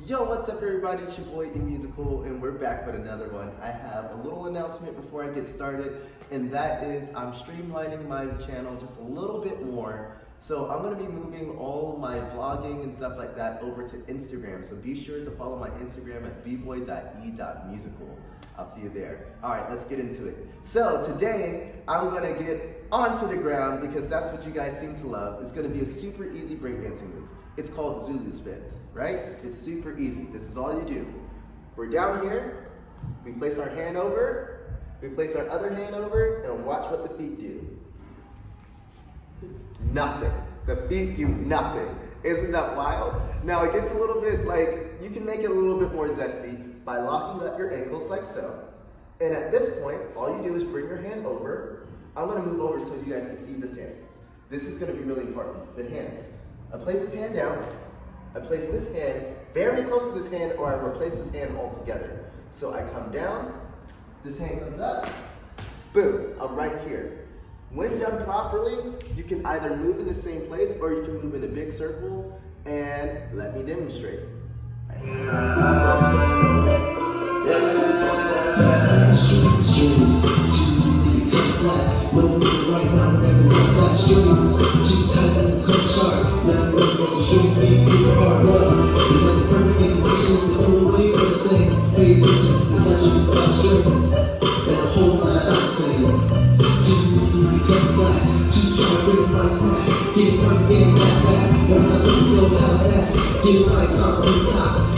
Yo, what's up everybody, it's your boy E.Musical and we're back with another one. I have a little announcement before I get started, and that is I'm streamlining my channel just a little bit more. So I'm going to be moving all my vlogging and stuff like that over to Instagram. So be sure to follow my Instagram at bboy.e.musical. I'll see you there. Alright, let's get into it. So today, I'm going to get onto the ground because that's what you guys seem to love. It's going to be a super easy breakdancing move. It's called Zulu spins, right? It's super easy. This is all you do. We're down here, we place our hand over, we place our other hand over, and watch what the feet do. Nothing. The feet do nothing. Isn't that wild? Now it gets a little bit like, you can make it a little bit more zesty by locking up your ankles like so. And at this point, all you do is bring your hand over. I'm gonna move over so you guys can see this hand. This is gonna be really important, the hands. I place this hand down, I place this hand very close to this hand, or I replace this hand altogether. So I come down, this hand comes up, boom, I'm right here. When done properly, you can either move in the same place or you can move in a big circle, and let me demonstrate. Get right on the top.